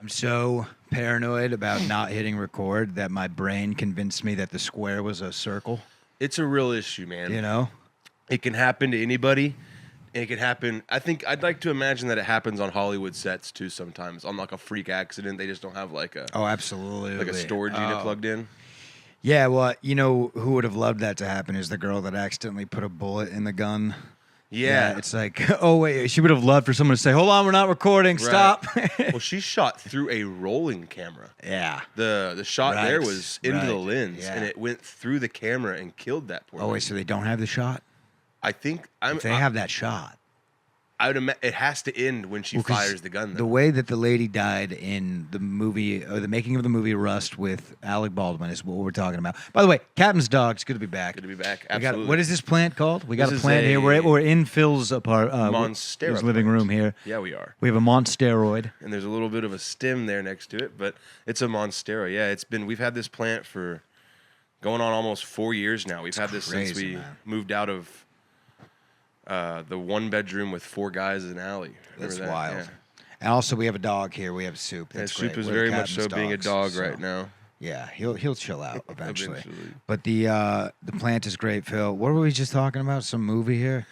I'm so paranoid about not hitting record that my brain convinced me that the square was a circle. It's a real issue, man. You know? It can happen to anybody. And it can happen. I think I'd like to imagine that it happens on Hollywood sets too sometimes. On like a freak accident, they just don't have like a Absolutely. storage unit plugged in. Yeah, well, you know who would have loved that to happen is the girl that accidentally put a bullet in the gun. Yeah. It's like, oh, wait, she would have loved for someone to say, hold on, we're not recording, Right. stop. Well, she shot through a rolling camera. Yeah. The shot Right, there was into the right, lens, yeah. and it went through the camera and killed that poor Oh, wait, lady. so they don't have the shot? I think If they have that shot. it has to end when she 'Cause fires the gun. The Though. way that the lady died in the movie, or the making of the movie Rust with Alec Baldwin is what we're talking about. By the way, Captain's Dog, it's good to be back. Good to be back. We got, Absolutely. what is this plant called? We got This a is plant here. a We're in Phil's Monstera his living plant. room here. Yeah, we are. We have a Monsteroid. And there's a little bit of a stem there next to it, but it's a Monstera. Yeah, we've had this plant for going on almost 4 years now. We've had this since crazy, we man. moved out of the one bedroom with 4 guys in an alley. Remember That's that? wild. Yeah. And also, we have a dog here. We have Soup. And That's Soup great. is We're very the much so Captain's being a dogs, dog right so- now. Yeah, he'll chill out eventually. Eventually. But the plant is great, Phil. What were we just talking about? Some movie here?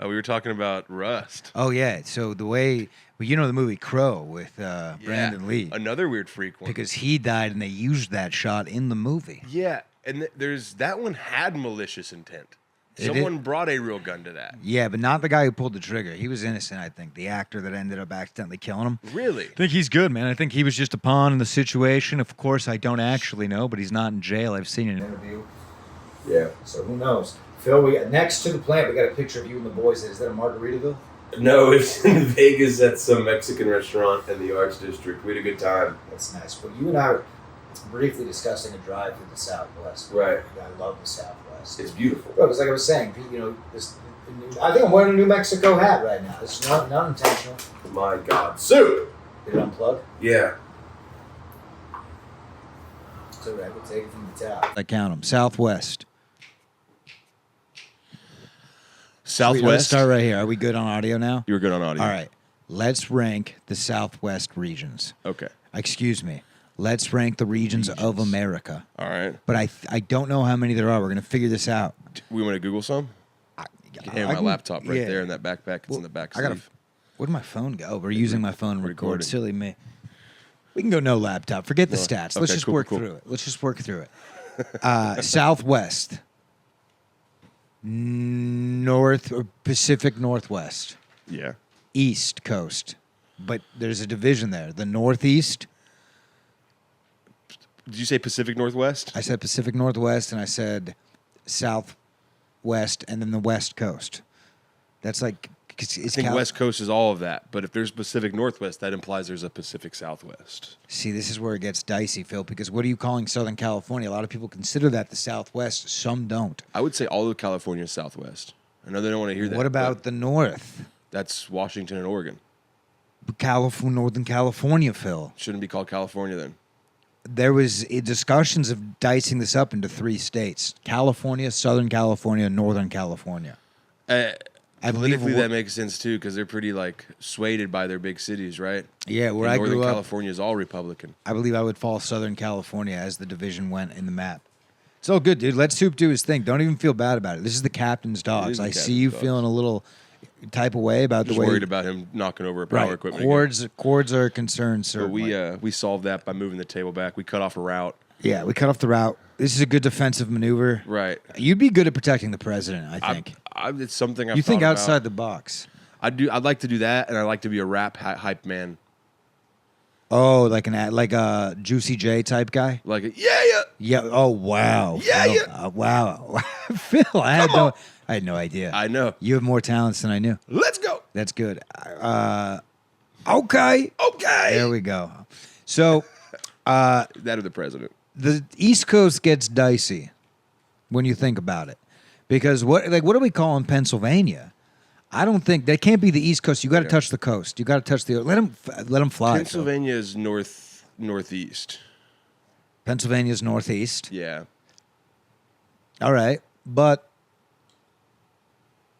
We were talking about Rust. Oh yeah. So the way, well, you know the movie Crow with Brandon Lee, Another weird freak one. because he died and they used that shot in the movie. Yeah, and there's that one had malicious intent. It Someone brought a real gun to that. Yeah, but not the guy who pulled the trigger. He was innocent, I think. The actor that ended up accidentally killing him. Really? I think he's good, man. I think he was just a pawn in the situation. Of course, I don't actually know, but he's not in jail. I've seen an interview. Yeah, so who knows? Phil, we got, next to the plant, we got a picture of you and the boys. Is that a Margaritaville? No, it's in Vegas at some Mexican restaurant in the Arts District. We had a good time. That's nice. Well, you and I were briefly discussing a drive through the Southwest. Right. I love the Southwest. It's beautiful. Well, because like I was saying, you know, I think I'm wearing a New Mexico hat right now. It's not intentional. My God. Soup! Did it unplug? Yeah. It's all right. We'll take it from the top. I count them. Southwest. Southwest. Let's start right here. Are we good on audio now? You were good on audio. All right. Let's rank the Southwest regions. Okay. Excuse me. Let's rank the regions of America. All right. But I don't know how many there are. We're going to figure this out. We want to Google some? You can hand my laptop right there in that backpack. It's in the back sleeve. Where'd my phone go? Oh, we're using my phone to record. Recording. Silly me. We can go no laptop. Forget the No. stats. Okay, Let's just cool, work cool. through it. Let's just work through it. Southwest. North or Pacific Northwest. Yeah. East Coast. But there's a division there. The Northeast. Did you say Pacific Northwest? I said Pacific Northwest, and I said Southwest, and then the West Coast. That's like... I think West Coast is all of that. But if there's Pacific Northwest, that implies there's a Pacific Southwest. See, this is where it gets dicey, Phil, because what are you calling Southern California? A lot of people consider that the Southwest. Some don't. I would say all of California is Southwest. I know they don't want to hear that. What about but the North? that's Washington and Oregon. Northern California, Phil. Shouldn't be called California then. There was discussions of dicing this up into 3 states: California, Southern California, Northern California. I believe Politically, that makes sense too because they're pretty like swayed by their big cities, right? Yeah, where And I Northern grew up, California is all Republican. I believe I would fall Southern California as the division went in the map. It's all good, dude. Let Soup do his thing. Don't even feel bad about it. This is the captain's dogs. the I see captain's you dogs. feeling a little type of way about Just the way. worried about him knocking over power Right. equipment. again. Cords are a concern, But certainly. we solved that by moving the table back. We cut off a route. Yeah, we cut off the route. This is a good defensive maneuver. Right. You'd be good at protecting the president, I think. It's something I've You think thought outside about. the box. I'd like to do that, and I like to be a rap hype man. Oh, like a Juicy J type guy? Like, yeah. Yeah. Oh, wow. Yeah, Phil. yeah. Wow. Phil, I had no idea. I know. You have more talents than I knew. Let's go. That's good. Okay. Okay. There we go. So That or the president. the East Coast gets dicey when you think about it. Because what are we calling Pennsylvania? I don't think that can't be the East Coast. You got to touch the coast. You got to touch the let them fly. Phil. Pennsylvania is northeast. Pennsylvania's northeast. Yeah. All right, but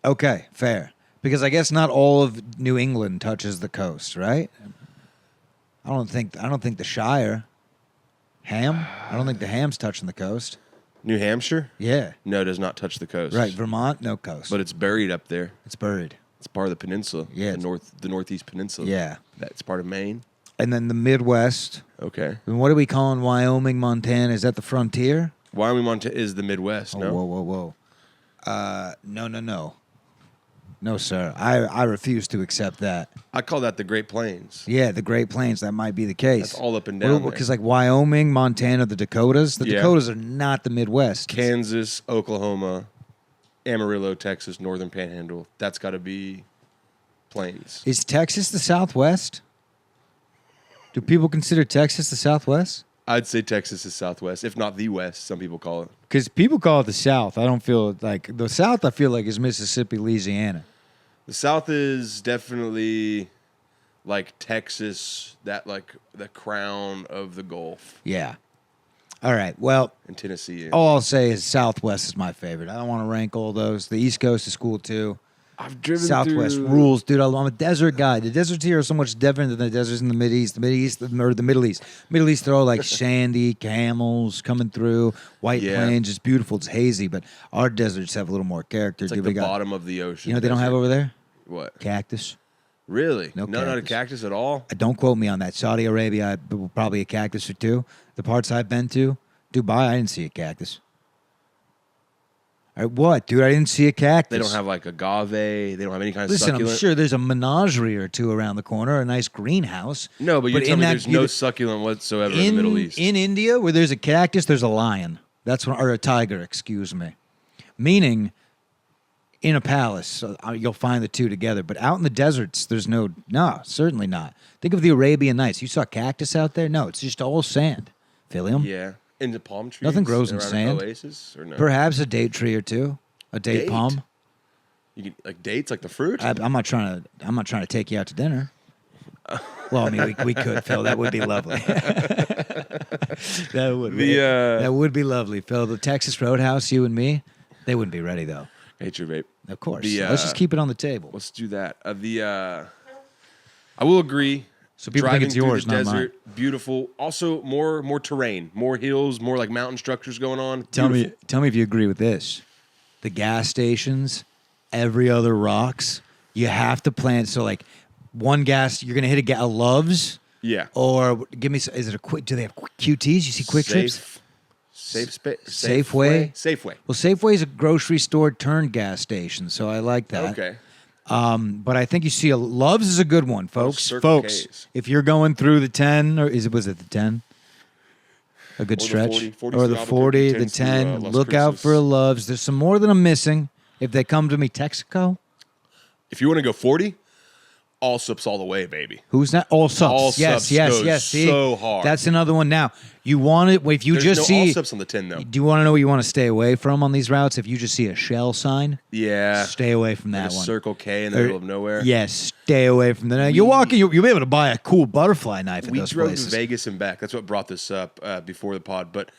okay, fair. Because I guess not all of New England touches the coast, right? I don't think the Shire. Ham? I don't think the Ham's touching the coast. New Hampshire? Yeah. No, it does not touch the coast. Right. Vermont, no coast. But it's buried up there. It's buried. It's part of the peninsula. Yeah. The northeast peninsula. Yeah. That's part of Maine. And then the Midwest. Okay. And what are we calling Wyoming, Montana? Is that the frontier? Wyoming, Montana is the Midwest, Oh, no? whoa. No. No, sir. I refuse to accept that. I call that the Great Plains. Yeah, the Great Plains, that might be the case. That's all up and down there. Because like Wyoming, Montana, the Dakotas. The Yeah. Dakotas are not the Midwest. Kansas, Oklahoma, Amarillo, Texas, Northern Panhandle. That's got to be plains. Is Texas the Southwest? Do people consider Texas the Southwest? I'd say Texas is Southwest, if not the West. Some people call it. Because people call it the South. I don't feel like the South. I feel like is Mississippi, Louisiana. The South is definitely like Texas, that like the crown of the Gulf, Yeah. All right. Well, and Tennessee. all I'll say is Southwest is my favorite. I don't want to rank all those. The East Coast is cool too. I've driven Southwest through... rules, dude. I'm a desert guy. The deserts here are so much different than the deserts in the Middle East. Or the Middle East. Middle East, they're all like sandy, camels coming through, white Yeah. plains. It's beautiful. It's hazy, but our deserts have a little more character. It's like dude. the We got, bottom of the ocean. you know what they don't have over there? What? Cactus. Really? No Not a cactus. cactus at all? Don't quote me on that. Saudi Arabia, probably a cactus or two. The parts I've been to, Dubai, I didn't see a cactus. All right, what, dude? I didn't see a cactus. They don't have like agave. They don't have any kind of Listen, succulent. I'm sure there's a menagerie or two around the corner, a nice greenhouse. No, but you're telling in me that- there's no succulent whatsoever in the Middle East. In India, where there's a cactus, there's a lion. That's what, or a tiger, excuse me. Meaning, in a palace, you'll find the two together. But out in the deserts, there's no, certainly not. Think of the Arabian Nights. You saw cactus out there? No, it's just all sand. Philium? Yeah. In the palm trees? Nothing grows in around sand. Oasis, or no? Perhaps a date tree or two. A date, Date? palm. You can, like dates, like the fruit? I'm not trying to take you out to dinner. Well, I mean, we could, Phil. That would be lovely. That would be lovely, Phil. The Texas Roadhouse, you and me, they wouldn't be ready though. Hate your vape. Of course. The, Let's just keep it on the table. Let's do that. I will agree. So people think Driving it's yours, through the not desert, beautiful. Also, more terrain, more hills, more like mountain structures going on. Tell Beautiful. me if you agree with this. The gas stations, every other rocks, you have to plan. So like one gas, you're gonna hit a Love's. Yeah. Or give me. Is it a quick? Do they have QTs? You see Quick Trips? Safeway. Safeway. Well, Safeway is a grocery store turned gas station, so I like that. Okay. But I think you see Love's is a good one, folks. Circle Folks, K's. if you're going through the 10, or was it the 10? A good Or the stretch, 40. 40's or the the Albuquerque 40, the tends to, 10. Las Look out Cruces. for a Love's. There's some more that I'm missing. If they come to me, Texaco. If you want to go 40, all sips all the way, baby. Who's that? All subs. All yes, subs yes, goes yes. See, so hard. That's another one. Now you want it if you There's just no see. all sips on the 10 though. Do you want to know what you want to stay away from on these routes? If you just see a Shell sign, Yeah. stay away from Like that a one. Circle K in the Or- middle of nowhere. Yes, stay away from that. You're walking. You'll be able to buy a cool butterfly knife at We those drove places. to Vegas and back. That's what brought this up before the pod. But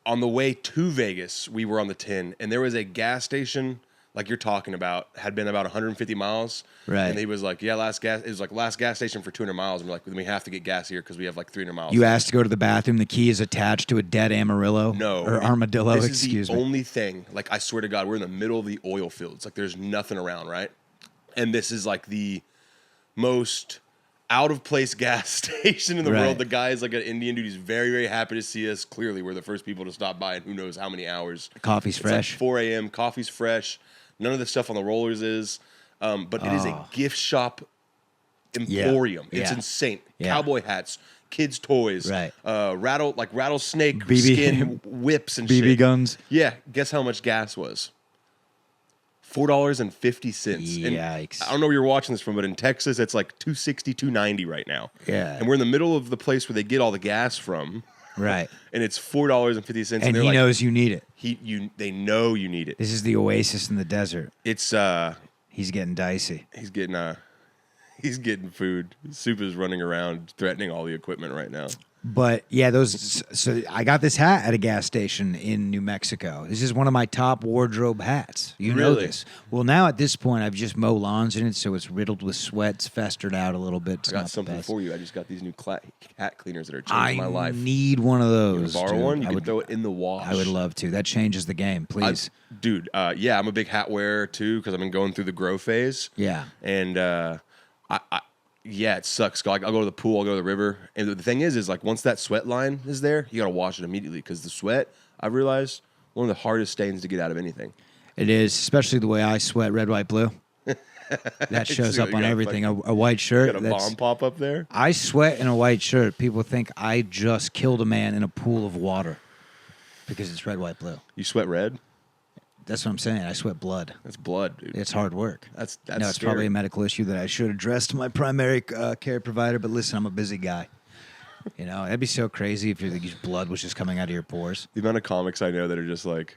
on the way to Vegas, we were on the 10, and there was a gas station like you're talking about, had been about 150 miles. Right. And he was like, yeah, last gas station for 200 miles. And we're like, we have to get gas here because we have like 300 miles. You asked to go to the bathroom. The key is attached to a dead Amarillo. No. Or armadillo, This excuse is the me. only thing, like, I swear to God, we're in the middle of the oil fields. Like, there's nothing around, right? And this is like the most out of place gas station in the Right. world. The guy is like an Indian dude. He's very, very happy to see us. Clearly, we're the first people to stop by in who knows how many hours. Coffee's It's fresh. like 4 a.m. Coffee's fresh. None of the stuff on the rollers is. But it is a gift shop emporium. It's Yeah. insane. Yeah. Cowboy hats, kids' toys, Right. rattlesnake BB skin whips and BB shit. guns. Yeah, guess how much gas was? $4.50. And Yikes. I don't know where you're watching this from, but in Texas, it's like $2.60, $2.90 right now. Yeah. And we're in the middle of the place where they get all the gas from, Right. and it's $4.50. And they're he like, knows you need it. they know you need it. This is the oasis in the desert. It's He's getting dicey. he's getting He's getting food. Soup is running around threatening all the equipment right now. But yeah, so I got this hat at a gas station in New Mexico. This is one of my top wardrobe hats. You know Really? this. Well, now at this point, I've just mowed lawns in it, so it's riddled with sweat. It's festered out a little bit. It's I got not the something best. for you. I just got these new hat cleaners that are changing my life. Need one of You those. borrow dude. one, you I can would, throw it in the wash. I would love to. That changes the game, please. Dude, yeah, I'm a big hat wearer too because I've been going through the grow phase. Yeah. And yeah, it sucks. I'll go to the pool, I'll go to the river. And the thing is like once that sweat line is there, you got to wash it immediately because the sweat, I've realized, one of the hardest stains to get out of anything. It is, especially the way I sweat red, white, blue. That shows So up you on got everything. A white shirt. Got a bomb pop up there? I sweat in a white shirt. People think I just killed a man in a pool of water because it's red, white, blue. You sweat red? That's what I'm saying. I sweat blood. That's blood, dude. It's hard work. That's no, it's scary. probably a medical issue that I should address to my primary care provider. But listen, I'm a busy guy. You know, that'd be so crazy if your blood was just coming out of your pores. The amount of comics I know that are just like,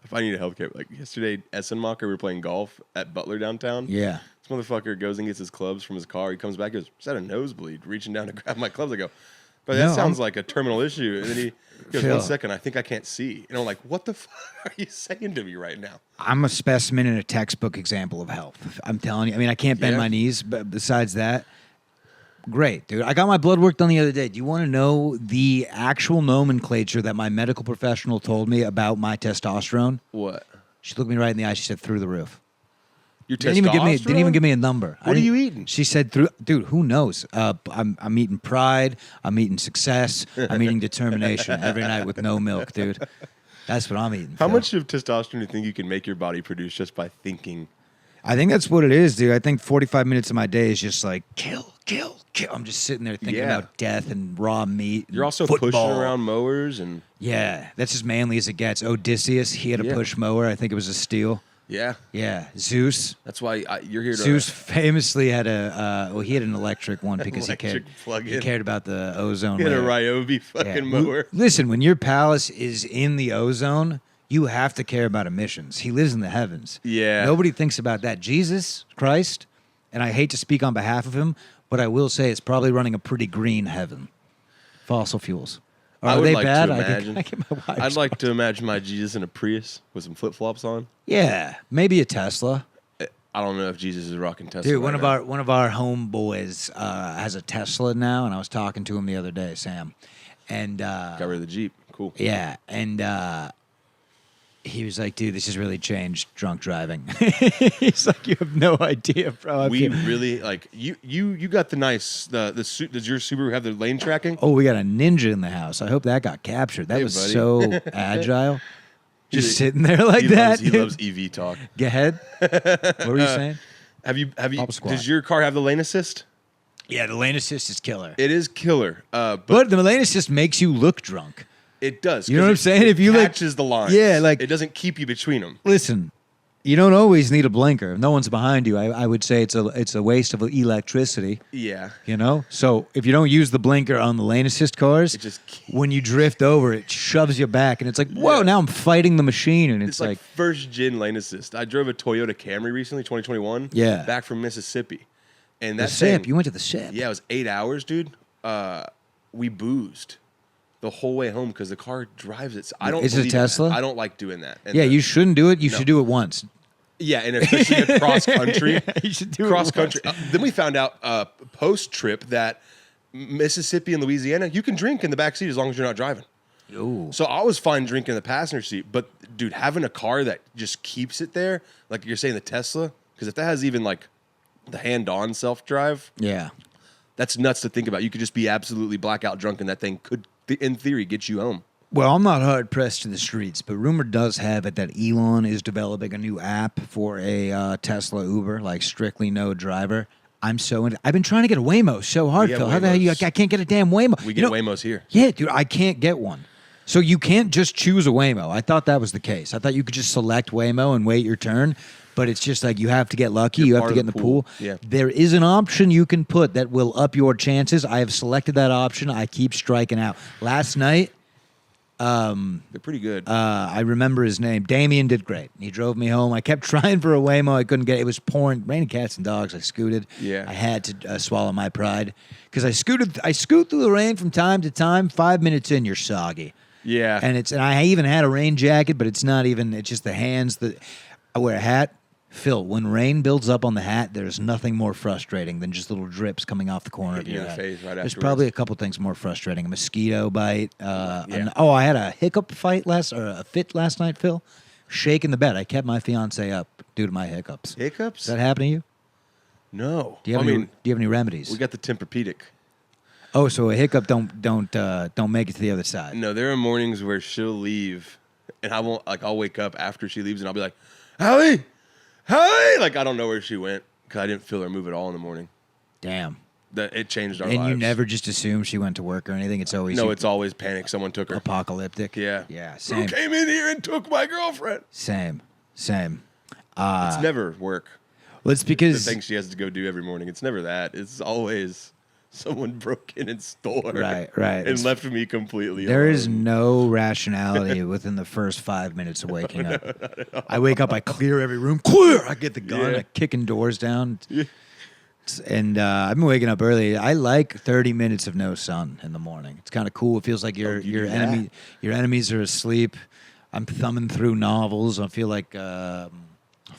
if I need a healthcare, like yesterday, Essenmacher, we were playing golf at Butler downtown. Yeah. This motherfucker goes and gets his clubs from his car. He comes back, goes, is that a nosebleed? Reaching down to grab my clubs. I go, but that No, sounds like a terminal issue. And then he goes, Phil. 1 second, I think I can't see. And I'm like, what the fuck are you saying to me right now? I'm a specimen and a textbook example of health. I'm telling you. I mean, I can't bend Yeah. my knees, but besides that, great, dude. I got my blood work done the other day. Do you want to know the actual nomenclature that my medical professional told me about my testosterone? What? She looked me right in the eye. She said, through the roof. Your Didn't even give me a number. What are you eating? She said, "Through, dude, who knows? I'm eating pride. I'm eating success. I'm eating determination every night with no milk, dude. That's what I'm eating." How Phil. much of testosterone do you think you can make your body produce just by thinking? I think that's what it is, dude. I think 45 minutes of my day is just like kill, kill, kill. I'm just sitting there thinking Yeah. about death and raw meat. And You're also football. pushing around mowers and Yeah, that's as manly as it gets. Odysseus, he had a Yeah. push mower. I think it was a steel. yeah. Yeah, Zeus. That's why you're here to. Zeus famously had he had an electric one because Electric he plug-in. cared about the ozone Get a layer. Ryobi Yeah. fucking mower. Listen, when your palace is in the ozone, you have to care about emissions. He lives in the heavens. Yeah. Nobody thinks about that. Jesus Christ, and I hate to speak on behalf of him, but I will say it's probably running a pretty green heaven. Fossil fuels. I Are would they like bad? to I imagine. get my wife. I'd like to imagine my Jesus in a Prius with some flip flops on. Yeah, maybe a Tesla. I don't know if Jesus is rocking Tesla. Dude, right now. one of our homeboys has a Tesla now, and I was talking to him the other day, Sam, and got rid of the Jeep. Cool. yeah, and he was like, "Dude, this has really changed drunk driving." He's like, "You have no idea, bro." I We feel- really like you got the nice does your Subaru have the lane tracking? Oh, we got a ninja in the house. I hope that got captured. That Hey, was buddy. so agile, just He- sitting there like he that. loves, he dude. loves EV talk. Go ahead. What were you saying? Have you Pop squat. does your car have the lane assist? Yeah, the lane assist is killer. It is killer. But But the lane assist makes you look drunk. it does. You know 'cause what I'm saying? If you like- catches the line. Yeah, like- it doesn't keep you between them. Listen, you don't always need a blinker. If no one's behind you, I would say it's a waste of electricity. Yeah. You know, so if you don't use the blinker on the lane assist cars, It just when you drift over, it shoves you back, and it's like, whoa! Yeah. Now I'm fighting the machine, and It's it's like, like, first gen lane assist. I drove a Toyota Camry recently, 2021. Yeah. Back from Mississippi, and the that sip. thing- You went to the sip. Yeah, it was 8 hours, dude. We boozed the whole way home because the car drives it. I don't. Is it a believe in that. Tesla? I don't like doing that. And Yeah, the- you shouldn't do it. You No. should do it once. Yeah, and especially cross country. You should do it cross once. country. Then we found out post trip that Mississippi and Louisiana, you can drink in the back seat as long as you're not driving. Ooh. So I was fine drinking in the passenger seat, but dude, having a car that just keeps it there, like you're saying the Tesla, because if that has even like the hand-on self-drive, Yeah. that's nuts to think about. You could just be absolutely blackout drunk, and that thing could, in theory, get you home. Well, I'm not hard pressed to the streets, but rumor does have it that Elon is developing a new app for a Tesla Uber, like strictly no driver. I'm so into. I've been trying to get a Waymo so hard, We have Phil. How the hell Waymos. I can't get a damn Waymo? We You get know- Waymos here. Yeah, dude, I can't get one. So you can't just choose a Waymo. I thought that was the case. I thought you could just select Waymo and wait your turn, but it's just like you have to get lucky. You're You have part to of get in the the pool. pool. Yeah. There is an option you can put that will up your chances. I have selected that option. I keep striking out. Last night, They're pretty good. I remember his name. Damien did great. He drove me home. I kept trying for a Waymo. I couldn't get it. It was pouring, raining cats and dogs. I scooted. Yeah. I had to swallow my pride because I scoot through the rain from time to time. 5 minutes in, you're soggy. Yeah. And I even had a rain jacket, but it's not even. It's just the hands that I wear a hat. Phil, when rain builds up on the hat, there's nothing more frustrating than just little drips coming off the corner of Hitting you your in the head. face right There's afterwards. probably a couple things more frustrating: a mosquito bite. Yeah. I had a hiccup a fit last night, Phil. Shaking the bed. I kept my fiance up due to my hiccups. Hiccups? Does that happen to you? No. Do you have any remedies? We got the Tempur-Pedic. Oh, so a hiccup don't make it to the other side. No, there are mornings where she'll leave, and I won't. Like, I'll wake up after she leaves, and I'll be like, Hallie, like I don't know where she went because I didn't feel her move at all in the morning. Damn. It changed our And lives. you never just assume she went to work or anything. It's always No, it's always panic. Someone took her. apocalyptic. Yeah. Yeah. Who Same. came in here and took my girlfriend? Same. It's never work. Well, it's The because thing she has to go do every morning. It's never that. It's always someone broke in and stole her. Right. And It's- left me completely there alone. is no rationality within the first 5 minutes of waking up. I wake up, I clear every room, clear. I get the gun, Yeah. I kicking doors down. Yeah. And I've been waking up early. I like 30 minutes of no sun in the morning. It's kind of cool. It feels like you do your enemies are asleep. I'm thumbing through novels. I feel like a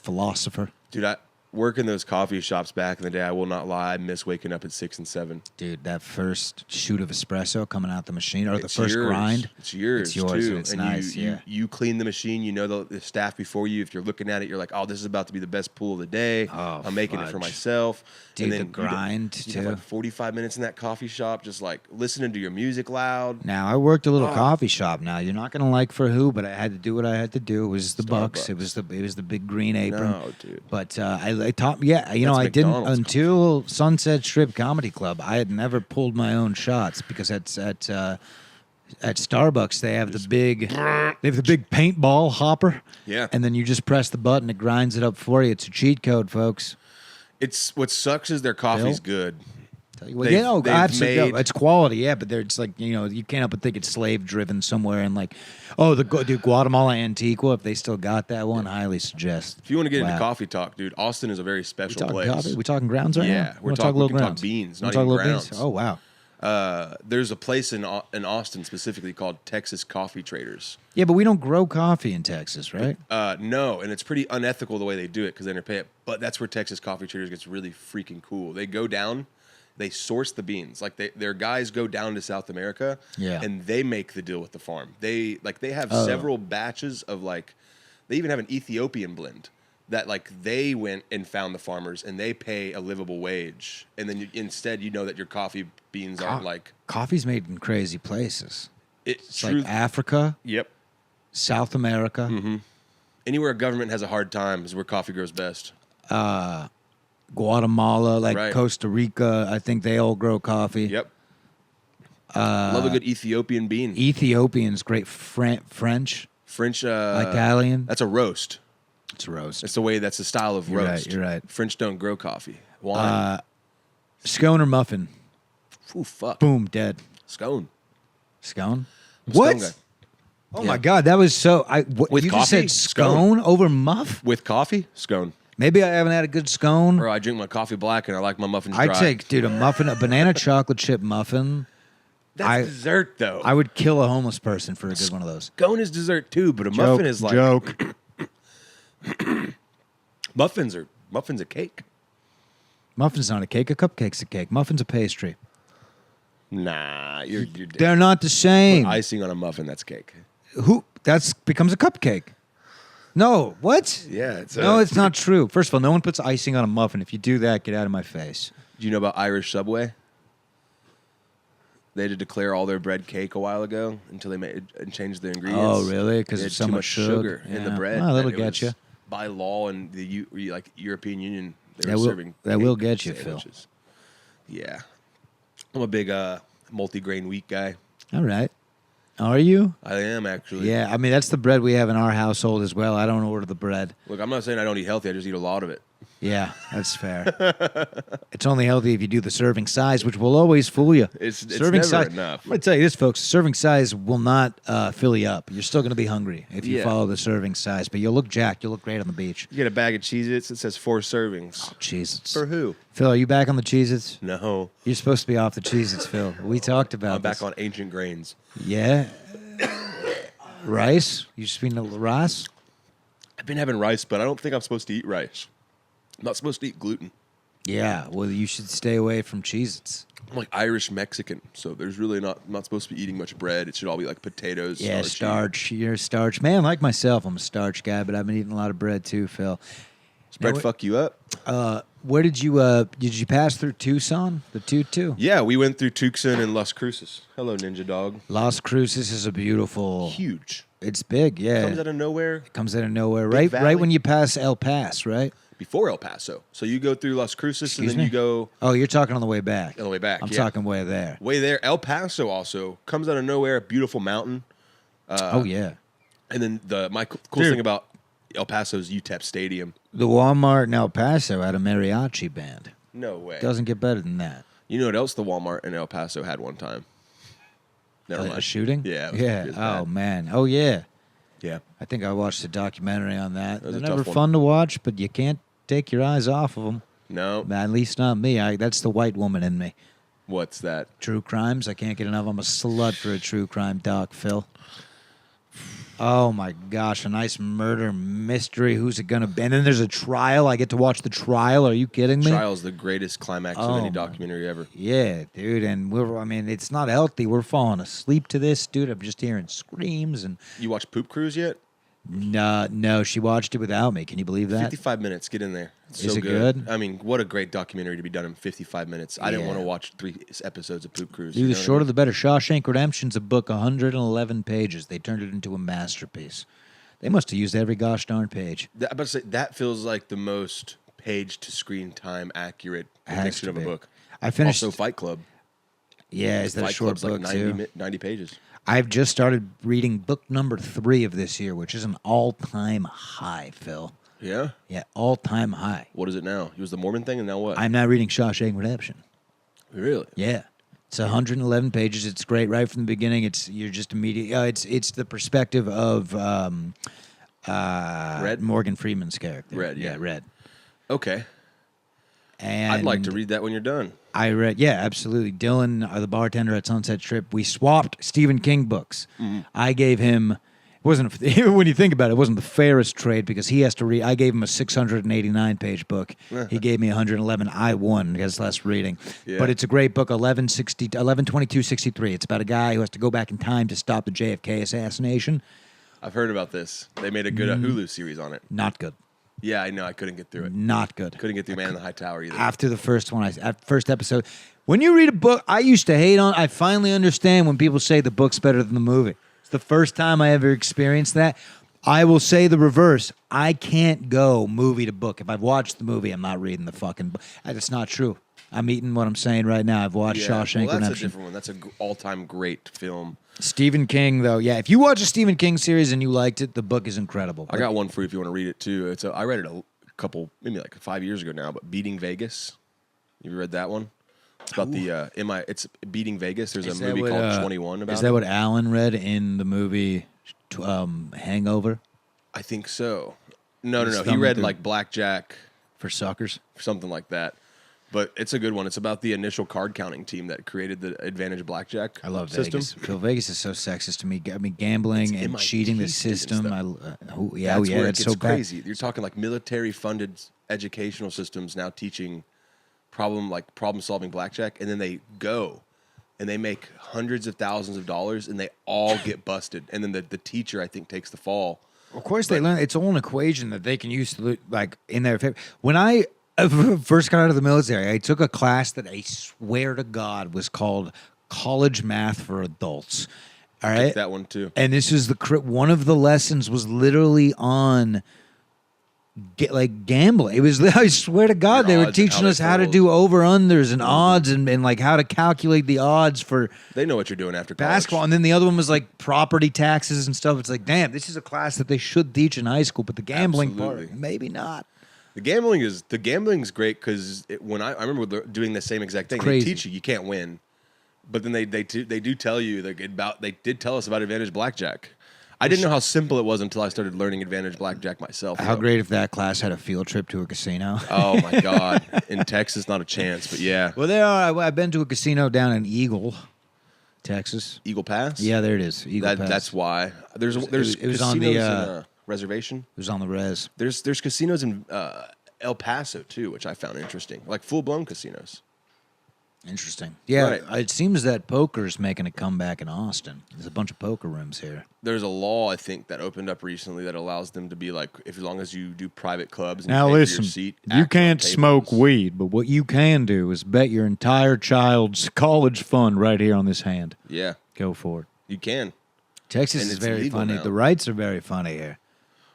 philosopher. Dude, I work in those coffee shops back in the day. I will not lie. I miss waking up at 6 and 7. Dude, that first shoot of espresso coming out the machine, or the It's first yours. grind. It's yours, It's yours, too. and it's and nice, yeah. you clean the machine. You know the staff before you. If you're looking at it, you're like, oh, this is about to be the best pull of the day. Oh, I'm making it for fudge. myself. Dude, and the then grind, you too. have like 45 minutes in that coffee shop, just like listening to your music loud. Now I worked a little Oh. coffee shop. Now you're not gonna like for who, but I had to do what I had to do. It was the Bucks. Starbucks. It was the big green apron. No, dude. But I taught. Yeah, you know, That's I didn't McDonald's until Sunset Strip Comedy Club. I had never pulled my own shots because at Starbucks they have the big paintball hopper. Yeah. And then you just press the button, it grinds it up for you. It's a cheat code, folks. It's what sucks is their coffee's good. Tell you what, They've- yeah, no, they've absolutely. made- It's quality, yeah, but it's like, you know, you can't help but think it's slave driven somewhere. And like, dude, Guatemala Antigua, if they still got that one, highly suggest. If you want to get Wow. into coffee talk, dude, Austin is a very We special talking place. coffee? We talking grounds right now? Yeah, We wanna we a little can talk grounds? beans, We not wanna even talk a little beans? grounds. Oh wow. There's a place in Austin specifically called Texas Coffee Traders. Yeah, but we don't grow coffee in Texas, right? No, and it's pretty unethical the way they do it because they underpay it. But that's where Texas Coffee Traders gets really freaking cool. They go down, they source the beans. Like their guys go down to South America, Yeah. and they make the deal with the farm. They have Oh. several batches of they even have an Ethiopian blend that they went and found the farmers and they pay a livable wage. And then instead, you know that your coffee beans aren't Coffee's made in crazy places. it's It's true. like Africa, Yep. South America, Mm-hmm. Anywhere a government has a hard time is where coffee grows best. Guatemala, like Right. Costa Rica. I think they all grow coffee. Yep. Love a good Ethiopian bean. Ethiopians, great French, French. Italian. That's a roast. It's roast. That's the style of You're right, roast. you're right. French don't grow coffee. Wine. Scone or muffin? Ooh, fuck. Boom, dead. Scone. Scone. I'm a What? scone guy. Oh Yeah. my God, that was so. With you coffee? just said scone over muff? With coffee, scone. Maybe I haven't had a good scone. Or I drink my coffee black and I like my muffins dry. I take, dude, a muffin, a banana chocolate chip muffin. That's dessert though. I would kill a homeless person for a good one of those. Scone is dessert too, but a muffin is like joke. muffins a cake. Muffin's not a cake. A cupcake's a cake. Muffin's a pastry. Nah, you're They're not the same. icing on a muffin. That's cake. That's becomes a cupcake. No, what? Yeah, No, it's not true. First of all, no one puts icing on a muffin. If you do that, get out of my face. Do you know about Irish Subway? They had to declare all their bread cake a while ago until they made and changed the ingredients. Oh, really? Because They of had so too much much sugar in the Yeah. bread. Well, that'll and it get was you. by law in the European Union. They That were will- serving that will cake get you, Phil. sandwiches. Yeah, I'm a big multi-grain wheat guy. All right. Are you? I am actually. Yeah. I mean, that's the bread we have in our household as well. I don't order the bread. Look, I'm not saying I don't eat healthy. I just eat a lot of it. Yeah, that's fair. It's only healthy if you do the serving size, which will always fool you. It's serving never size. enough. I'm going to tell you this, folks. Serving size will not fill you up. You're still going to be hungry if you Yeah. follow the serving size, but you'll look jacked. You'll look great on the beach. You get a bag of Cheez-Its, it says 4 servings. Cheez-Its. For who? Phil, are you back on the Cheez-Its? No. You're supposed to be off the Cheez-Its, Phil. We talked about I'm back this. on ancient grains. Yeah. Rice? You just mean rice? I've been having rice, but I don't think I'm supposed to eat rice. I'm not supposed to eat gluten. Yeah. Well, you should stay away from Cheez-Its. I'm like Irish Mexican, so there's really not I'm not supposed to be eating much bread. It should all be like potatoes. Yeah, starchy. starch. You're a starch man. Like myself, I'm a starch guy, but I've been eating a lot of bread too, Phil. Does bread Now, fuck you up? Where did you pass through Tucson? The Tutu? Yeah, we went through Tucson and Las Cruces. Hello, Ninja Dog. Las Cruces is a beautiful. Huge. It's big, yeah. Comes out of nowhere. Comes out of nowhere, right? valley. Right when you pass El Paso, right? Before El Paso. So you go through Las Cruces Excuse and then me? you go Oh, you're talking on the way back. on the way back. I'm yeah. talking way there. Way there. El Paso also comes out of nowhere. Beautiful mountain. Oh yeah. And then my cool Dude. thing about El Paso's UTEP Stadium. The Walmart in El Paso had a mariachi band. No way. Doesn't get better than that. You know what else the Walmart in El Paso had one time? Never A mind. shooting? Yeah. It was Yeah. bad. Oh man. Oh yeah. Yeah. I think I watched a documentary on that. That was They're a never tough one. fun to watch, but you can't take your eyes off of them. No. At least not me. That's the white woman in me. What's that? True crimes. I can't get enough. I'm a slut for a true crime doc, Phil. Oh my gosh, a nice murder mystery. Who's it gonna be? And then there's a trial. I get to watch the trial. Are you kidding me? Trial's the greatest climax of Oh, any my- documentary ever. Yeah, dude. And it's not healthy. We're falling asleep to this, dude. I'm just hearing screams and You watch Poop Cruise yet? no, she watched it without me. Can you believe that? 55 minutes. Get in there. It's Is so it good? I mean, what a great documentary to be done in 55 minutes. I didn't Yeah. want to watch 3 episodes of Poop Cruise. Dude, you the know what I shorter mean? the better. Shawshank Redemption's a book, 111 pages. They turned it into a masterpiece. They must have used every gosh darn page. I'm about to say, that feels like the most page to screen time accurate Has depiction to of a be. book. I finished. Also, Fight Club. Yeah, is that a Fight short Club's book like too? 90 pages. I've just started reading book number 3 of this year, which is an all-time high, Phil. Yeah? Yeah, all-time high. What is it now? It was the Mormon thing, and now what? I'm now reading Shawshank Redemption. Really? Yeah, it's 111 pages. It's great right from the beginning. You're just immediate. It's the perspective of Red? Morgan Freeman's character. Red, yeah. Red. Okay. And I'd like to read that when you're done. I read, yeah, absolutely. Dylan, the bartender at Sunset Strip, we swapped Stephen King books. I gave him, it wasn't, when you think about it, it wasn't the fairest trade because he has to read, I gave him a 689-page book. He gave me 111. I won because less reading. Yeah. But it's a great book, 11/22/63. It's about a guy who has to go back in time to stop the JFK assassination. I've heard about this. They made a good Hulu series on it. Not good. Yeah, I know. I couldn't get through it. Not good. Couldn't get through Man in the High Tower either. After the first one, first episode. When you read a book, I used to hate on. I finally understand when people say the book's better than the movie. It's the first time I ever experienced that. I will say the reverse. I can't go movie to book. If I've watched the movie, I'm not reading the fucking book. That's not true. I'm eating what I'm saying right now. I've watched Shawshank well, that's a Redemption. different one. That's an all-time great film. Stephen King, though, yeah. If you watch a Stephen King series and you liked it, the book is incredible. I got one for you if you want to read it too. I read it a couple, maybe like 5 years ago now. But Beating Vegas. Have you read that one? It's about it's Beating Vegas. There's Is a that movie what, called 21 about Is that it. what Alan read in the movie Hangover I think so. No. He's He thumbing read through- like Blackjack, for suckers? something like that. But it's a good one. It's about the initial card counting team that created the Advantage Blackjack I love system. Vegas. Phil, Vegas is so sexist to me. I mean, gambling It's and MIT cheating the students, system. though. Yeah, That's where it it's gets so crazy. You're talking like military-funded educational systems now teaching problem-solving blackjack, and then they go and they make hundreds of thousands of dollars, and they all get busted. And then the teacher, I think, takes the fall. Of course, they learn. It's all an equation that they can use to like in their favor. When I first got out of the military, I took a class that I swear to God was called College Math for Adults. All right, That one too. and this is one of the lessons was literally on gambling. It was, I swear to God, Your they were odds and teaching how us they how to fold. do over unders and odds and like how to calculate the odds for They know what you're doing after college. basketball. And then the other one was like property taxes and stuff. It's like, damn, this is a class that they should teach in high school, but the gambling Absolutely. part, maybe not. The gambling's great because when I remember doing the same exact thing. They crazy. teach you can't win, but then they do tell you they did tell us about advantage blackjack. I didn't know how simple it was until I started learning advantage blackjack myself. How though. great if that class had a field trip to a casino. Oh my god! In Texas, not a chance. But yeah, Well, there are. I've been to a casino down in Eagle, Texas. Eagle Pass. Yeah, there it is. Eagle Pass. That's why there's it casinos was on the, in reservation. It was on the res. There's casinos in El Paso too, which I found interesting, like full blown casinos. Interesting. Yeah, Right. it seems that poker's making a comeback in Austin. There's a bunch of poker rooms here. There's a law I think that opened up recently that allows them to be like, if as long as you do private clubs. And Now you pay for listen, your seat, you act on can't smoke tables. weed, but what you can do is bet your entire child's college fund right here on this hand. Yeah, Go for it. you can. Texas And is it's very legal funny. now. The rights are very funny here.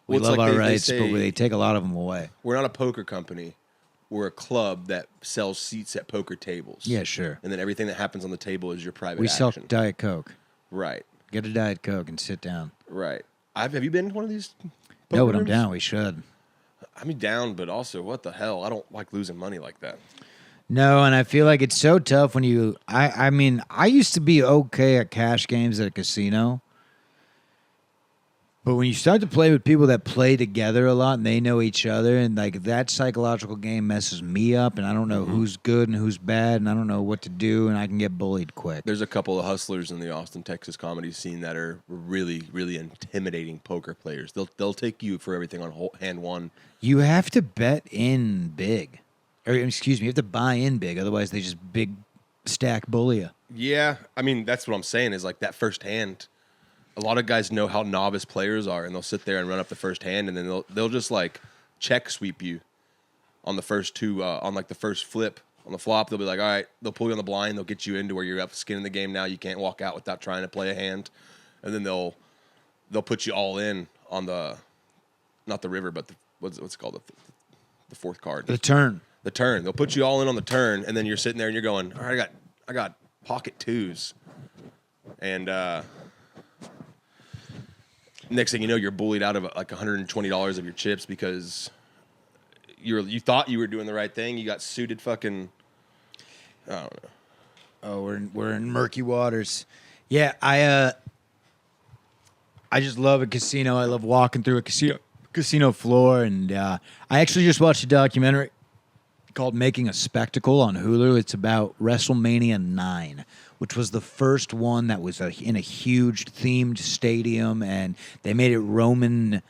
We Well, it's love like our they rights, but say- they take a lot of them away. We're not a poker company. We're a club that sells seats at poker tables. Yeah, sure. And then everything that happens on the table is your private We sell action. Diet Coke. Right, Get a Diet Coke and sit down. right. Have you been to one of these? No, poker but I'm rooms? down. We should. I mean, down, but also, what the hell? I don't like losing money like that. No, and I feel like it's so tough when you. I mean, I used to be okay at cash games at a casino. But when you start to play with people that play together a lot and they know each other, and like that psychological game messes me up, and I don't know who's good and who's bad, and I don't know what to do, and I can get bullied quick. There's a couple of hustlers in the Austin, Texas comedy scene that are really, really intimidating poker players. They'll take you for everything on hand one. You have to bet in big, or excuse me, you have to buy in big. Otherwise, they just big stack bully you. Yeah, I mean that's what I'm saying is like that first hand. A lot of guys know how novice players are, and they'll sit there and run up the first hand, and then they'll just like check sweep you on the first two on like the first flip on the flop. They'll be like, all right, they'll pull you on the blind, they'll get you into where you're up skin in the game now. You can't walk out without trying to play a hand, and then they'll put you all in on the not the river, but what's it called the fourth card, The turn. the turn. They'll put you all in on the turn, and then you're sitting there and you're going, all right, I got pocket twos, and next thing you know, you're bullied out of like $120 of your chips because you thought you were doing the right thing. You got suited fucking. I don't know. Oh, we're in murky waters. Yeah, I just love a casino. I love walking through a casino floor, and I actually just watched a documentary called "Making a Spectacle" on Hulu. It's about WrestleMania 9, which was the first one that was in a huge themed stadium, and they made it Roman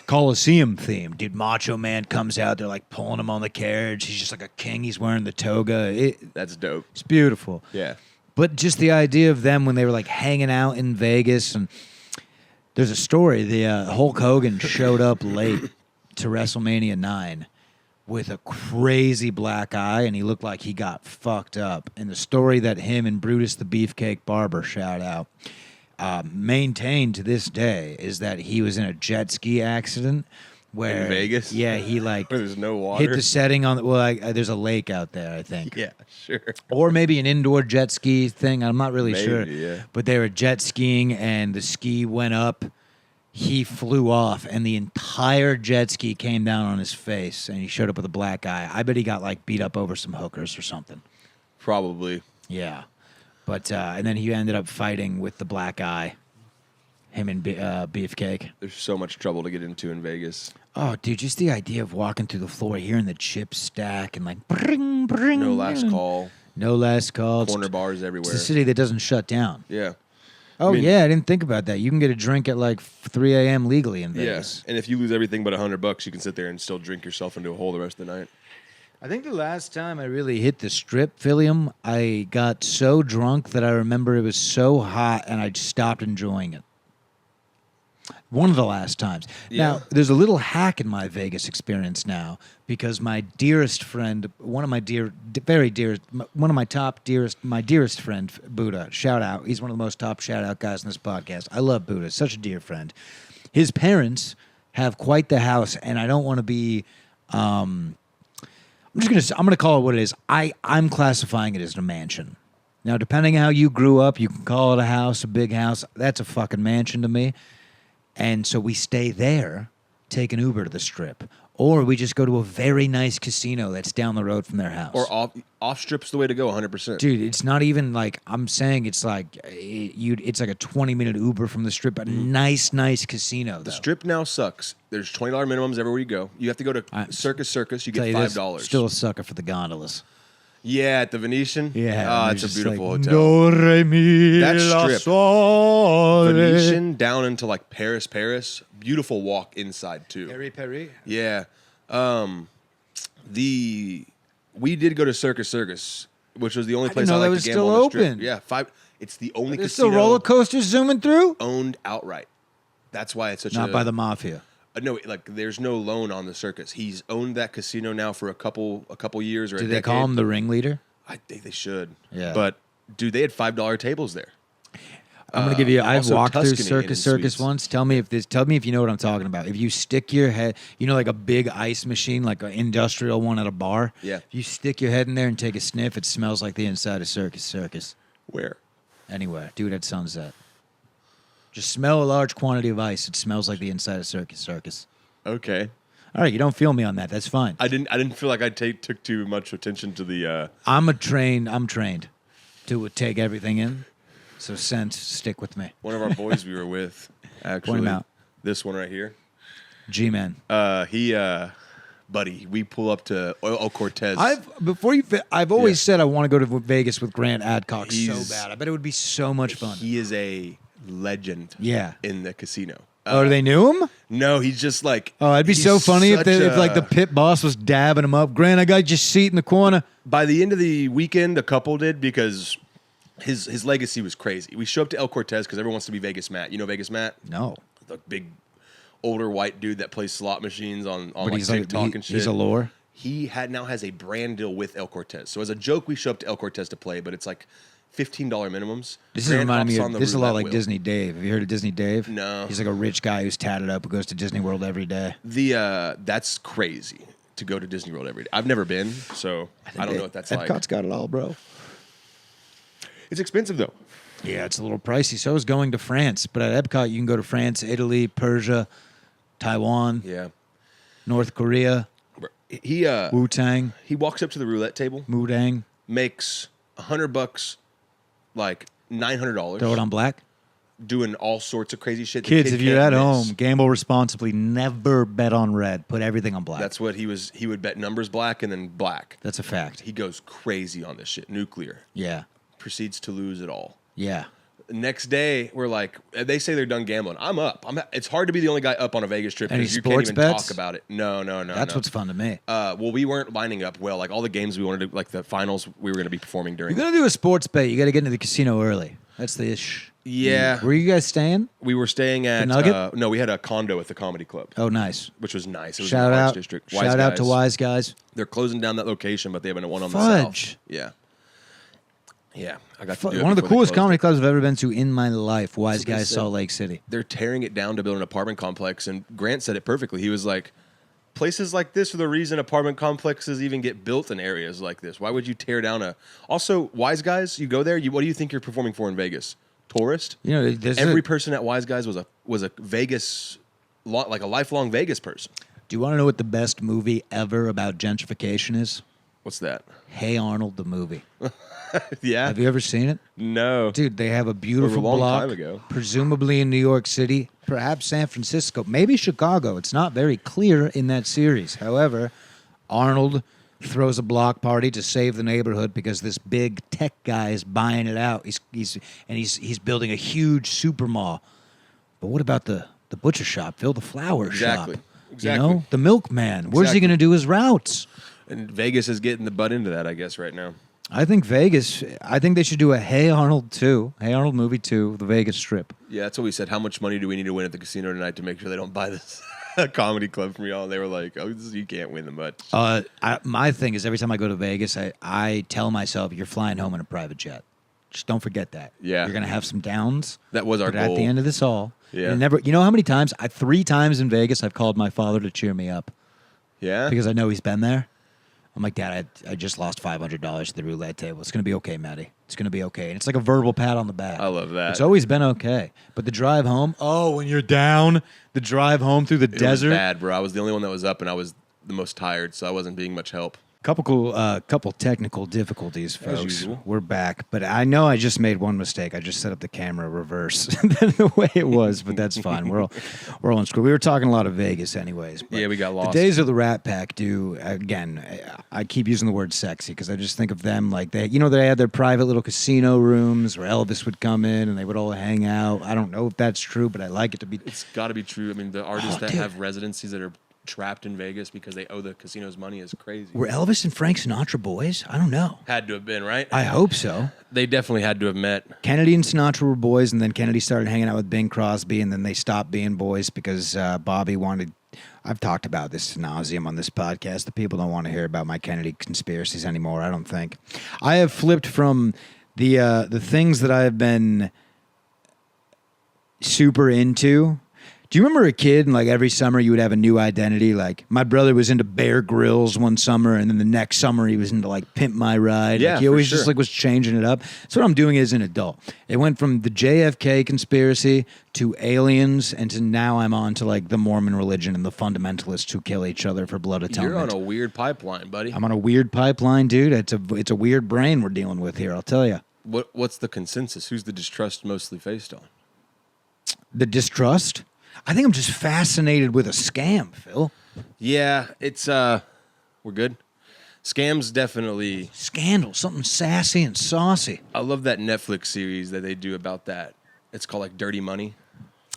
Coliseum themed. Dude, Macho Man comes out. They're like pulling him on the carriage. He's just like a king. He's wearing the toga. That's dope. It's beautiful. Yeah. But just the idea of them when they were like hanging out in Vegas, and there's a story. The Hulk Hogan showed up late to WrestleMania 9 with a crazy black eye, and he looked like he got fucked up. And the story that him and Brutus the Beefcake Barber, shout out, maintained to this day is that he was in a jet ski accident where In Vegas? yeah, he like Where there's no water. hit the setting on the, well, there's a lake out there, I think. Yeah, sure. Or maybe an indoor jet ski thing. I'm not really Maybe, sure. yeah. But they were jet skiing, and the ski went up. He flew off, and the entire jet ski came down on his face, and he showed up with a black eye. I bet he got like beat up over some hookers or something. Probably. Yeah. But and then he ended up fighting with the black eye. Him and Beefcake. There's so much trouble to get into in Vegas. Oh, dude, just the idea of walking through the floor, hearing the chips stack, and like bring, bring. No last call. No last call. Corner bars everywhere. It's a city that doesn't shut down. Yeah. Oh, mean- yeah, I didn't think about that. You can get a drink at like 3 a.m. legally in Yeah. Vegas. And if you lose everything but $100, you can sit there and still drink yourself into a hole the rest of the night. I think the last time I really hit the strip, Philium, I got so drunk that I remember it was so hot and I stopped enjoying it. One of the last times. Yeah. Now, there's a little hack in my Vegas experience now because my dearest friend, one of my dearest friend, Buddha, shout out. He's one of the most top shout out guys in this podcast. I love Buddha, such a dear friend. His parents have quite the house, and I don't want to be. I'm gonna call it what it is. I'm classifying it as a mansion. Now, depending on how you grew up, you can call it a house, a big house. That's a fucking mansion to me. And so we stay there, take an Uber to the strip, Or we just go to a very nice casino that's down the road from their house. Or off strip's the way to go, 100%. Dude, it's not even like I'm saying. It's like it's like a 20-minute Uber from the strip. A nice casino. The strip now sucks. There's $20 minimums everywhere you go. You have to go to Circus. You get $5. Still a sucker for the gondolas. Yeah, at the Venetian. Yeah, it's a beautiful like, hotel. Do, re, mi, That la, strip, sol, Venetian down into like Paris. Beautiful walk inside too. Paris. Yeah. We did go to Circus, which was the only place I know that liked was to gamble still on the strip. open. Yeah, it's the only There's casino still roller coasters zooming through. owned outright. That's why it's such Not by the mafia. no, like there's no loan on the Circus. He's owned that casino now for a couple years or Do a they decade. call him the ringleader? I think they should. Yeah. But dude, they had $5 tables there. I'm gonna give you. I've also walked through Tuscany Inn and Circus Suites. once. Tell me if you know what I'm talking about. If you stick your head, like a big ice machine, like an industrial one at a bar. Yeah. If you stick your head in there and take a sniff, it smells like the inside of Circus. Where? Anywhere, do it at sunset. Just smell a large quantity of ice. It smells like the inside of Circus. Okay. All right, you don't feel me on that. That's fine. I didn't feel like I took too much attention to the. I'm trained to take everything in. So sense, stick with me. One of our boys we were with, actually, out. this one right here. G-Man. Buddy, we pull up to El Cortez. I've always said I want to go to Vegas with Grant Adcock He's- so bad. I bet it would be so much fun. He is a legend. Yeah. In the casino. Oh, they knew him? No, he's just like. Oh, it'd be he's so funny if such like the pit boss was dabbing him up. Grant, I got your seat in the corner. By the end of the weekend, a couple did because his legacy was crazy. We show up to El Cortez because everyone wants to be Vegas Matt. You know Vegas Matt? No. The big older white dude that plays slot machines on But like he's TikTok and shit. He's a lore. He now has a brand deal with El Cortez. So as a joke, we show up to El Cortez to play, but it's like $15 minimums. This is Grant reminding me hops of, on this is a roulette lot like wheel. Disney Dave. Have you heard of Disney Dave? No. He's like a rich guy who's tatted up who goes to Disney World every day. That's crazy to go to Disney World every day. I've never been, so I don't know what that's like. Epcot's got it all, bro. It's expensive though. Yeah, it's a little pricey. So is going to France. But at Epcot, you can go to France, Italy, Persia, Taiwan, Yeah. North Korea, He Wu-Tang, he walks up to the roulette table, Mudang. makes $100, like $900, Throw it on black. doing all sorts of crazy shit. The Kids, kid if you're can't at miss. home, gamble responsibly. Never bet on red. Put everything on black. That's what he was. He would bet numbers black and then black. That's a fact. He goes crazy on this shit. Nuclear. Yeah. Proceeds to lose it all. Yeah. Next day, we're like, they say they're done gambling. I'm up. It's hard to be the only guy up on a Vegas trip Any because you can't sports even bets? talk about it. No. That's what's fun to me. Well, we weren't lining up well. Like all the games we wanted to, like the finals, we were going to be performing during. You're going to do a sports bet. You got to get into the casino early. That's the ish. Yeah. Where you guys staying? We were staying at Nugget? no, we had a condo at the comedy club, Oh, nice. which was nice. It was Shout in the Arts out. District. Shout out to Guys. Wise Guys. They're closing down that location, but they have one on the Fudge. south. Yeah. Yeah, I got to do it One of the before they coolest closed comedy it. clubs I've ever been to in my life. Wise what they Guys, said. Salt Lake City. They're tearing it down to build an apartment complex, and Grant said it perfectly. He was like, places like this are the reason apartment complexes even get built in areas like this. Why would you tear down a... Also, Wise Guys, you go there, what do you think you're performing for in Vegas? Tourist? You know, there's Every person at Wise Guys was a Vegas, like a lifelong Vegas person. Do you want to know what the best movie ever about gentrification is? What's that? Hey Arnold, the movie. Yeah? Have you ever seen it? No. Dude, they have a beautiful long block, time ago. presumably in New York City, perhaps San Francisco, maybe Chicago. It's not very clear in that series. However, Arnold throws a block party to save the neighborhood because this big tech guy is buying it out. He's building a huge super mall. But what about the butcher shop, Phil, the flower Exactly. shop? Exactly. You know, the milkman. Where's he Exactly. going to do his routes? And Vegas is getting the butt into that, I guess, right now. I think Vegas. I think they should do a Hey Arnold 2, Hey Arnold movie 2, the Vegas Strip. Yeah, that's what we said. How much money do we need to win at the casino tonight to make sure they don't buy this comedy club from y'all? And they were like, "Oh, you can't win them much." My thing is every time I go to Vegas, I tell myself you're flying home in a private jet. Just don't forget that. Yeah. You're gonna have some downs. That was our but at goal. the end of this all, Yeah. and never. You know how many times? 3 times in Vegas, I've called my father to cheer me up Yeah, because I know he's been there. I'm like, Dad, I just lost $500 at the roulette table. It's gonna be okay, Matty. It's gonna be okay. And it's like a verbal pat on the back. I love that. It's always been okay. But the drive home, when you're down, the drive home through the it desert. was bad, bro. I was the only one that was up, and the most tired, so I wasn't being much help. Couple technical difficulties, folks. usual. We're back, but I know I just made one mistake. I just set up the camera reverse the way it was, but that's fine. We're all in school. We were talking a lot of Vegas, anyways. But Yeah, we got lost. The days of the Rat Pack do again. I keep using the word sexy because I just think of them like they had their private little casino rooms where Elvis would come in and they would all hang out. I don't know if that's true, but I like it to be. It's got to be true. I mean, the artists that dude. have residencies that are trapped in Vegas because they owe the casinos money is crazy. Were Elvis and Frank Sinatra boys? I don't know. Had to have been, right? I hope so. They definitely had to have met. Kennedy and Sinatra were boys, and then Kennedy started hanging out with Bing Crosby, and then they stopped being boys because Bobby wanted. I've talked about this ad nauseum on this podcast. The people don't want to hear about my Kennedy conspiracies anymore, I don't think. I have flipped from the things that I have been super into. Do you remember a kid and like every summer you would have a new identity? Like my brother was into Bear Grylls one summer, and then the next summer he was into like Pimp My Ride. Yeah, like, he always for just sure. like was changing it up. That's what I'm doing as an adult. It went from the JFK conspiracy to aliens, and to now I'm on to like the Mormon religion and the fundamentalists who kill each other for blood atonement. You're on a weird pipeline, buddy. I'm on a weird pipeline, dude. It's a weird brain we're dealing with here. I'll tell you. What's the consensus? Who's the distrust mostly based on? The distrust. I think I'm just fascinated with a scam, Phil. Yeah, it's we're good. Scams definitely. Scandal, something sassy and saucy. I love that Netflix series that they do about that. It's called like Dirty Money.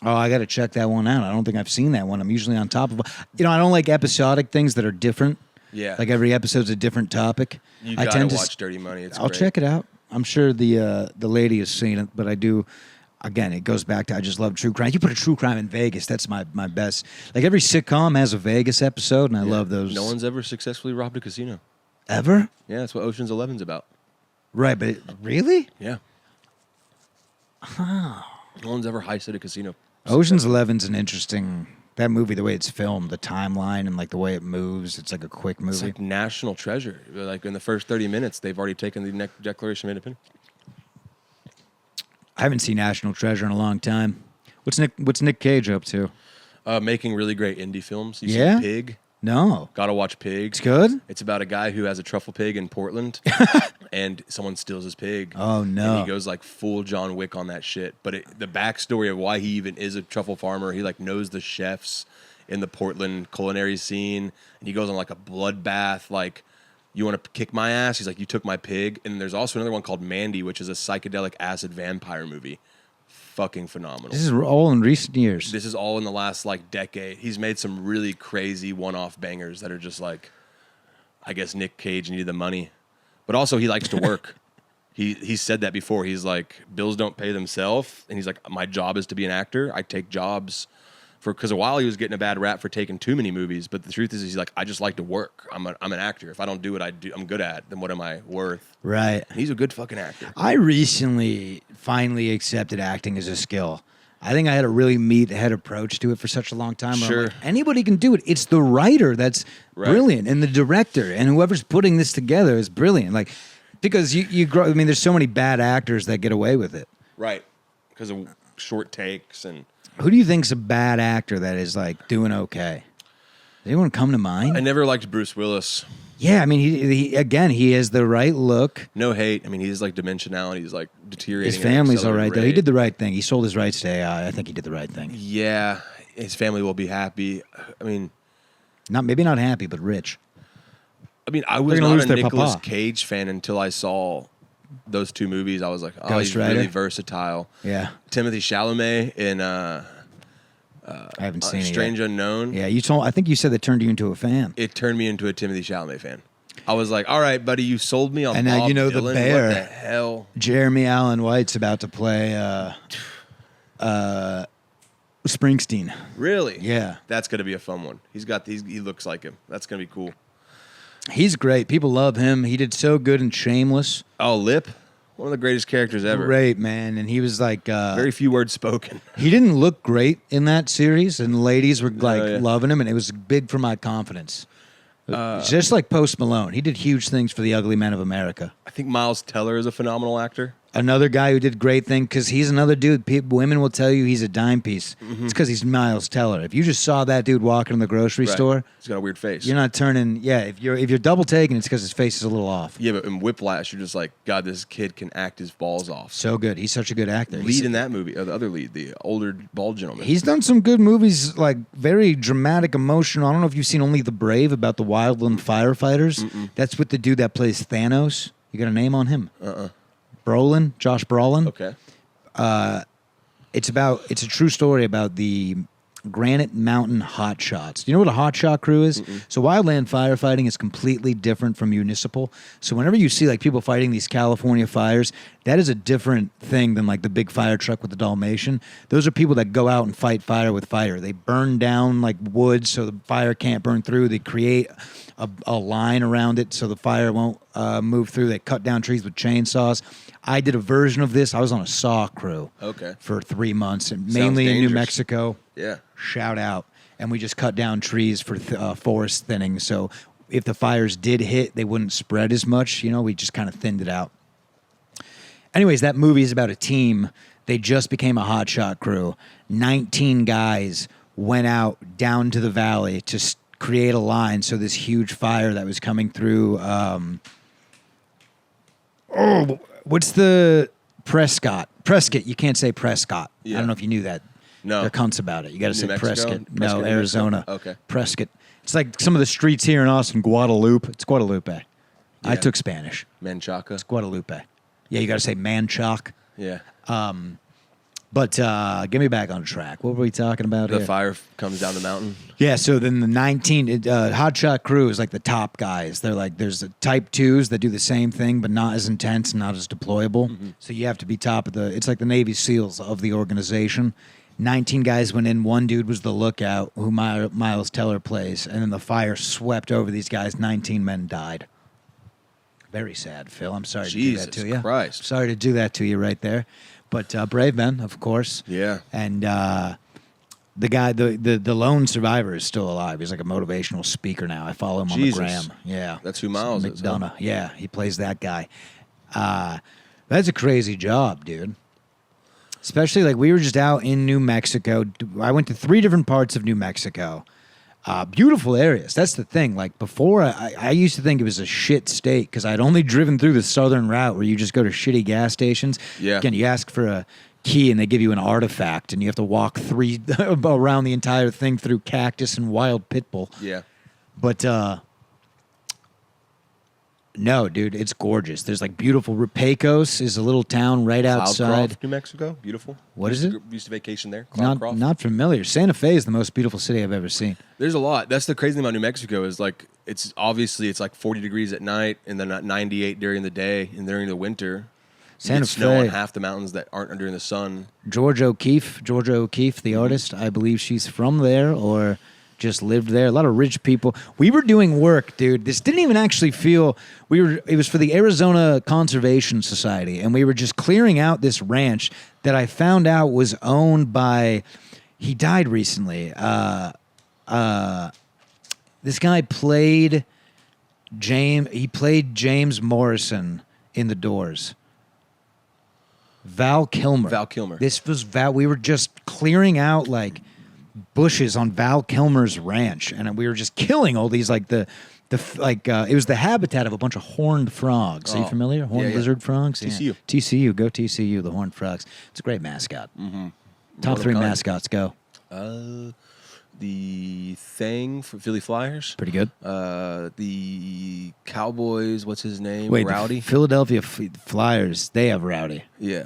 Oh, I got to check that one out. I don't think I've seen that one. I'm usually on top of. I don't like episodic things that are different. Yeah. Like every episode's a different topic. You I gotta tend watch to. Dirty Money. It's I'll great. check it out. I'm sure the lady has seen it, but I do. Again, it goes back to I just love true crime. You put a true crime in Vegas, that's my best. Like every sitcom has a Vegas episode, and I love those. No one's ever successfully robbed a casino. Ever? Yeah, that's what Ocean's 11's about. Right, but really? Yeah. No one's ever heisted a casino. Ocean's 11's an interesting. That movie, the way it's filmed, the timeline, and like the way it moves, it's like a quick movie. It's like national treasure. Like in the first 30 minutes, they've already taken the Declaration of Independence. I haven't seen National Treasure in a long time. What's Nick Cage up to? Making really great indie films. You Yeah? see Pig? No. Gotta watch Pig. It's good? It's about a guy who has a truffle pig in Portland, and someone steals his pig. Oh, no. And he goes like full John Wick on that shit. But the backstory of why he even is a truffle farmer, he like knows the chefs in the Portland culinary scene, and he goes on like a bloodbath, like, you want to kick my ass? He's like, you took my pig. And there's also another one called Mandy, which is a psychedelic acid vampire movie. Fucking phenomenal. This is all in recent years. This is all in the last like decade. He's made some really crazy one-off bangers that are just like, I guess Nick Cage needed the money, but also he likes to work. He said that before. He's like, bills don't pay themselves, and he's like, my job is to be an actor. I take jobs because a while he was getting a bad rap for taking too many movies. But the truth is, he's like, I just like to work. I'm an actor. If I don't do what I'm good at, then what am I worth? Right. And he's a good fucking actor. I recently finally accepted acting as a skill. I think I had a really meathead approach to it for such a long time. Where I'm Sure. like, anybody can do it. It's the writer that's Right. brilliant, and the director, and whoever's putting this together is brilliant. Like, because you grow. I mean, there's so many bad actors that get away with it. Right. Because of short takes and. Who do you think's a bad actor that is like doing okay? Does anyone come to mind? I never liked Bruce Willis. Yeah, I mean, he has the right look. No hate. I mean, he's like dimensionality. He's like deteriorating. His at an family's all right, accelerated though. He rate. did the right thing. He sold his rights to AI. I think he did the right thing. Yeah, his family will be happy. I mean, Maybe not happy, but rich. I was gonna not lose a their Nicolas papa. Cage fan until I saw those two movies. I was like, oh, Ghost he's Rider? really versatile. Yeah, Timothy Chalamet in I haven't seen Strange it Unknown. yet. Yeah, I think you said that turned you into a fan. It turned me into a Timothy Chalamet fan. I was like, all right, buddy, you sold me on And now Bob you know the Dylan. bear. What the hell? Jeremy Allen White's about to play Springsteen. Really? Yeah. That's going to be a fun one. He looks like him. That's going to be cool. He's great. People love him. He did so good in Shameless. Oh, Lip? One of the greatest characters ever. Great, man. And he was like... Very few words spoken. he didn't look great in that series, and ladies were like yeah. loving him, and it was big for my confidence. Just like Post Malone. He did huge things for the ugly men of America. I think Miles Teller is a phenomenal actor. Another guy who did great thing because he's another dude. Women will tell you he's a dime piece. It's because he's Miles Teller. If you just saw that dude walking in the grocery Right. store, He's got a weird face. you're not turning. Yeah, if you're double taking, it's because his face is a little off. Yeah, but in Whiplash, you're just like, God, this kid can act his balls off. So good. He's such a good actor. Lead in that movie, or the other lead, the older bald gentleman. He's done some good movies, like very dramatic, emotional. I don't know if you've seen Only the Brave about the wildland firefighters. That's with the dude that plays Thanos. You got a name on him? Brolin, Josh Brolin. Okay. It's a true story about the Granite Mountain Hot Shots. Do you know what a hot shot crew is? So wildland firefighting is completely different from municipal. So whenever you see like people fighting these California fires, that is a different thing than like the big fire truck with the Dalmatian. Those are people that go out and fight fire with fire. They burn down like wood so the fire can't burn through. They create a line around it so the fire won't move through. They cut down trees with chainsaws. I did a version of this. I was on a saw crew for 3 months, and mainly in New Mexico. Yeah. Shout out. And we just cut down trees for forest thinning. So if the fires did hit, they wouldn't spread as much. You know, we just kind of thinned it out. Anyways, that movie is about a team. They just became a hotshot crew. 19 guys went out down to the valley to create a line. So this huge fire that was coming through. What's the Prescott? Prescott. You can't say Prescott. Yeah. I don't know if you knew that. No. They're cunts about it. You got to say Mexico? Prescott. Prescott, No, New Arizona. Mexico? Okay. Prescott. It's like some of the streets here in Austin, Guadalupe. It's Guadalupe. I took Spanish. Menchaca. It's Guadalupe. Yeah, you got to say Manchoc. Yeah. But get me back on track. What were we talking about The here? fire comes down the mountain. Yeah, so then the 19 hotshot crew is like the top guys. They're like, there's the type 2s that do the same thing, but not as intense and not as deployable. So you have to be top of it's like the Navy SEALs of the organization. 19 guys went in. One dude was the lookout who Miles Teller plays. And then the fire swept over these guys. 19 men died. Very sad, Phil. I'm sorry to do that to you. Jesus Christ. Sorry to do that to you right there. But brave men, of course. Yeah. And the guy, the lone survivor is still alive. He's like a motivational speaker now. I follow him on the gram. Yeah. That's who Miles is, huh? McDonough. Yeah, he plays that guy. That's a crazy job, dude. Especially like we were just out in New Mexico. I went to 3 different parts of New Mexico. Beautiful areas. That's the thing. Like before, I used to think it was a shit state because I'd only driven through the southern route where you just go to shitty gas stations. Yeah. Again, you ask for a key and they give you an artifact and you have to walk 3 around the entire thing through cactus and wild pit bull. Yeah. But no, dude, it's gorgeous. There's like beautiful Pecos is a little town right outside. New Mexico. Beautiful. What is it? Used to vacation there. Not familiar. Santa Fe is the most beautiful city I've ever seen. There's a lot. That's the crazy thing about New Mexico is like it's like 40 degrees at night and then at 98 during the day and during the winter. Santa snow on Fe. half the mountains that aren't during the sun. Georgia O'Keeffe, the artist, I believe she's from there or just lived there. A lot of rich people. We were doing work, dude. This didn't even actually feel it was for the Arizona Conservation Society, and we were just clearing out this ranch that I found out was owned by he died recently. This guy played James Morrison in The Doors. Val Kilmer. This was Val. We were just clearing out like bushes on Val Kilmer's ranch, and we were just killing all these like it was the habitat of a bunch of horned frogs. Are you familiar? Horned lizard frogs. TCU. Yeah. TCU. Go TCU. The horned frogs. It's a great mascot. Top 3 mascots. Go. The Thing for Philly Flyers. Pretty good. The Cowboys. What's his name? Wait, Rowdy. The Philadelphia Flyers. They have Rowdy. Yeah.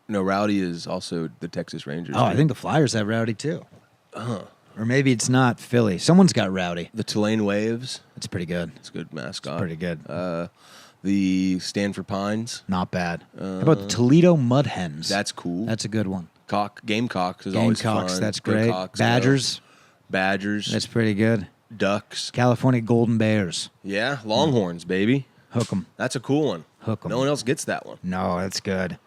No, Rowdy is also the Texas Rangers. Oh, I think the Flyers have Rowdy too. Or maybe it's not Philly. Someone's got Rowdy. The Tulane Waves. It's pretty good. It's a good mascot. Pretty good. The Stanford Pines. Not bad. How about the Toledo Mud Hens? That's cool. That's a good one. Gamecocks is always fun. Gamecocks, that's great. Gamecocks, Badgers. Badgers. That's pretty good. Ducks. California Golden Bears. Yeah, Longhorns, baby. Hook 'em. That's a cool one. Hook 'em. No one else gets that one. No, that's good.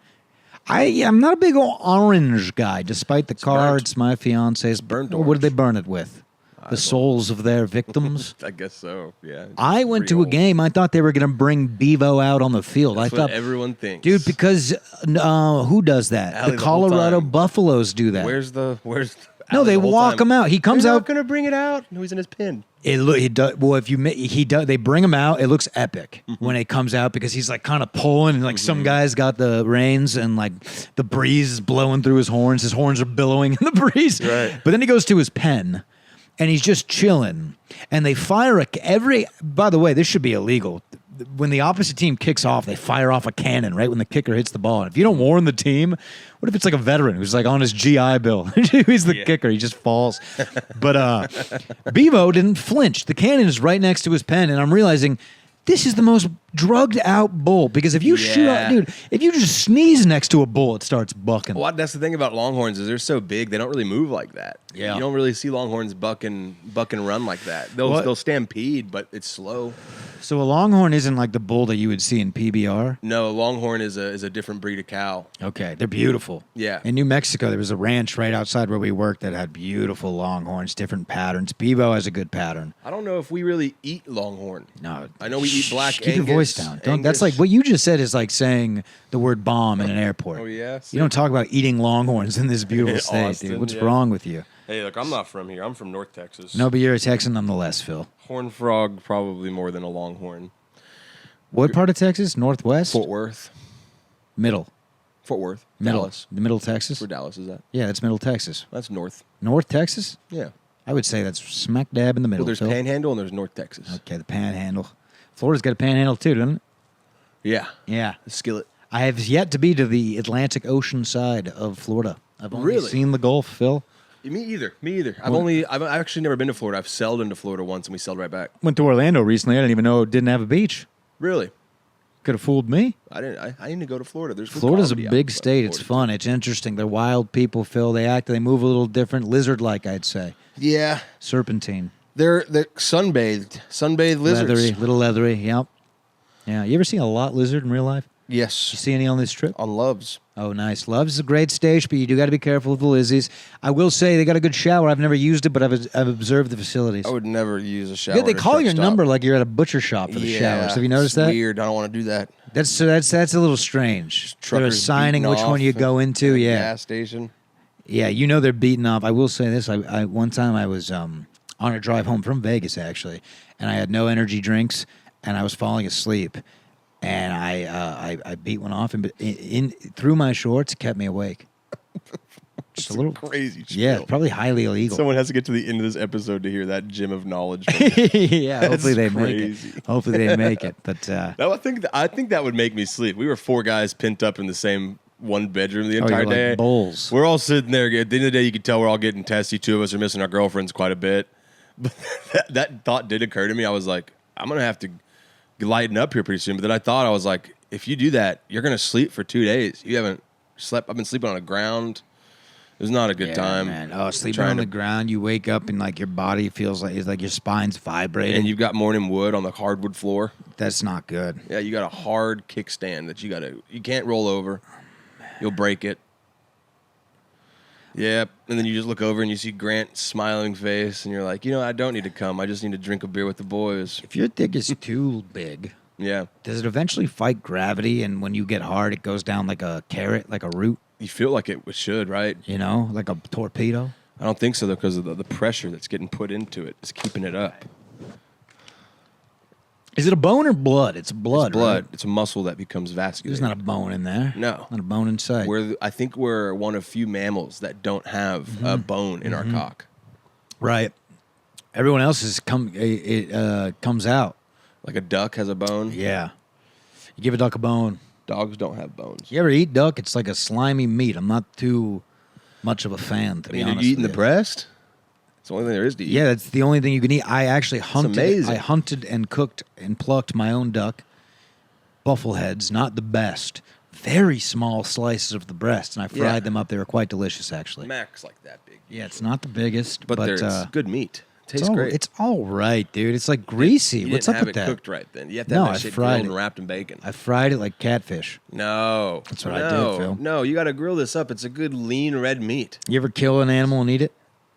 I'm not a big old orange guy, despite the cards my fiance's burnt What did they burn it with? the souls of their victims. I guess so. Yeah. I went Pretty to a old. game. I thought they were going to bring Bevo out on the field. That's I what thought everyone thinks, dude, because who does that? Allie The the whole Colorado time. Buffaloes do that. Where's no, Allie they the whole walk time? him out. He comes They're out. not gonna bring it out. No, he's in his pin. It look he does well if you he does they bring him out. It looks epic Mm-hmm. when it comes out because he's like kind of pulling and like some guy's got the reins and like the breeze is blowing through his horns. His horns are billowing in the breeze. Right. But then he goes to his pen and he's just chilling. And they fire every. By the way, this should be illegal. When the opposite team kicks off, they fire off a cannon right when the kicker hits the ball. And if you don't warn the team, what if it's like a veteran who's like on his GI Bill? He's the kicker. He just falls. But Bevo didn't flinch. The cannon is right next to his pen, and I'm realizing this is the most drugged out bull because if you shoot out, dude, if you just sneeze next to a bull, it starts bucking. Well, that's the thing about longhorns is they're so big they don't really move like that. Yeah. You don't really see longhorns buck and run like that. They'll stampede, but it's slow. So a longhorn isn't like the bull that you would see in PBR. No, a longhorn is a different breed of cow. Okay, they're beautiful. Yeah. In New Mexico, there was a ranch right outside where we worked that had beautiful longhorns, different patterns. Bevo has a good pattern. I don't know if we really eat longhorn. No, I know we eat black Keep your Angus, voice down. Don't. That's Angus. like what you just said is like saying the word bomb in an airport. Oh, yeah? You don't talk about eating longhorns in this beautiful state, Austin, dude. What's yeah. wrong with you? Hey, look, I'm not from here. I'm from North Texas. No, but you're a Texan nonetheless, Phil. Horned frog probably more than a longhorn. What part of Texas? Northwest? Fort Worth. Middle. Fort Worth. Middle. Dallas. The Middle Texas? Where Dallas is that? Yeah, that's Middle Texas. That's north. North Texas? Yeah. I would say that's smack dab in the middle. Well, there's Phil. Panhandle and there's North Texas. Okay, the Panhandle. Florida's got a Panhandle too, doesn't it? Yeah. Yeah. The skillet. I have yet to be to the Atlantic Ocean side of Florida. I've only Really? seen the Gulf, Phil. Me either. I've actually never been to Florida. I've sailed into Florida once and we sailed right back. Went to Orlando recently. I didn't even know it didn't have a beach. Really? Could have fooled me. I need to go to Florida. There's good Florida's a comedy out big in state. It's Florida. fun. It's interesting. They're wild people, Phil. They move a little different. Lizard-like, I'd say. Yeah. Serpentine. They're sunbathed lizards. Leathery, little leathery. Yep. Yeah. You ever seen a lot lizard in real life? You Yes. see any on this trip? On Loves. Oh, nice. Love's a great stage, but you do got to be careful with the Lizzies. I will say they got a good shower. I've never used it, but I've observed the facilities. I would never use a shower. Yeah, they at a call truck your stop. number like you're at a butcher shop for the showers. Have you noticed it's that? Weird. I don't want to do that. That's a little strange. They're Truckers assigning beating which off one you go at into. the Yeah, Gas station. yeah. You know they're beating off. I will say this. I one time I was on a drive home from Vegas actually, and I had no energy drinks, and I was falling asleep, and I beat one off, and in through my shorts, it kept me awake. Just a little Crazy. Yeah, spiel. probably highly illegal. Someone has to get to the end of this episode to hear that gem of knowledge. Yeah, hopefully they make crazy. it. Hopefully they make it. But No, I think that would make me sleep. We were 4 guys pent up in the same one bedroom the oh, entire you're like day. bulls. We're all sitting there. At the end of the day, you can tell we're all getting testy. 2 of us are missing our girlfriends quite a bit. But that thought did occur to me. I was like, I'm gonna have to lighten up here pretty soon. But then I was like, if you do that, you're gonna sleep for 2 days. You haven't slept. I've been sleeping on the ground. It was not a good time. Man. Oh, sleeping Trying on the to- ground, you wake up and like your body feels like it's like your spine's vibrating. And you've got morning wood on the hardwood floor. That's not good. Yeah, you got a hard kickstand that you can't roll over. You'll break it. Yep. And then you just look over and you see Grant's smiling face, and you're like, I don't need to come. I just need to drink a beer with the boys. If your dick is too big, Yeah. does it eventually fight gravity? And when you get hard, it goes down like a carrot, like a root, You feel like it should, right? like a torpedo? I don't think so, though, because of the pressure that's getting put into it is keeping it up. Is it a bone or blood? It's blood. It's blood. Right? It's a muscle that becomes vascular. There's not a bone in there. No. Not a bone in sight. I think we're one of few mammals that don't have a bone in our cock. Right. Everyone else comes out. Like a duck has a bone. Yeah. You give a duck a bone. Dogs don't have bones. You ever eat duck? It's like a slimy meat. I'm not too much of a fan, to be honest. Are you eating the with you. breast? It's the only thing there is to eat. Yeah, that's the only thing you can eat. I actually hunted. amazing. I hunted and cooked and plucked my own duck. Buffalo heads, not the best. Very small slices of the breast, and I fried Yeah. them up. They were quite delicious, actually. Max like that big. Yeah, it's not the biggest, But, it's good meat. Tastes great. It's all right, dude. It's like greasy. You What's didn't up have with it that? cooked right then. You have to No, have I that shit fried grilled it. and wrapped in bacon. I fried it like catfish. No. That's what I did, Phil. No, you got to grill this up. It's a good lean red meat. You ever kill an animal and eat it?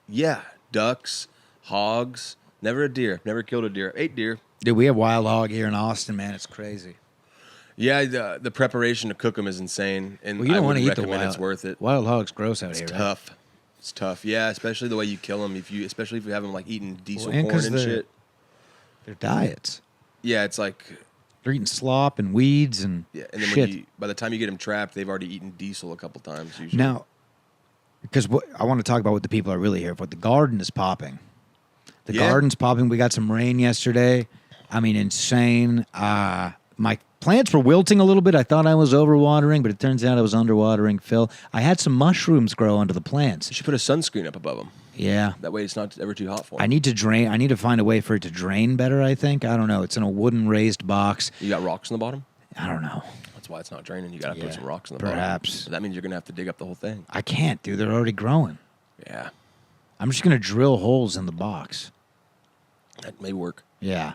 Yeah. Ducks, hogs. Never a deer. Never killed a deer. Ate deer. Dude, we have wild hog here in Austin, man. It's crazy. Yeah, the preparation to cook them is insane, and Well, you don't want to eat the recommend wild. it's worth it. Wild hog's gross out It's here. Right? tough. It's tough. Yeah, especially the way you kill them. Especially if you have them like eating diesel and corn 'cause and they're- shit. Their diets. Yeah, it's like They're eating slop and weeds and and then shit. by the time you get them trapped, they've already eaten diesel a couple times. Usually. Now, because I want to talk about what the people are really here for. The garden is popping. The Yeah. garden's popping. We got some rain yesterday. I mean, insane. My plants were wilting a little bit. I thought I was overwatering, but it turns out I was underwatering. Phil, I had some mushrooms grow under the plants. you should put a sunscreen up above them. Yeah. That way, it's not ever too hot for them. I need to drain. I need to find a way for it to drain better, I think. I don't know. It's in a wooden raised box. You got rocks in the bottom. I don't know. That's why it's not draining. You got to Yeah, put some rocks in the bottom. perhaps. So that means you're gonna have to dig up the whole thing. I can't, dude. They're already growing. Yeah, I'm just going to drill holes in the box. that may work. Yeah.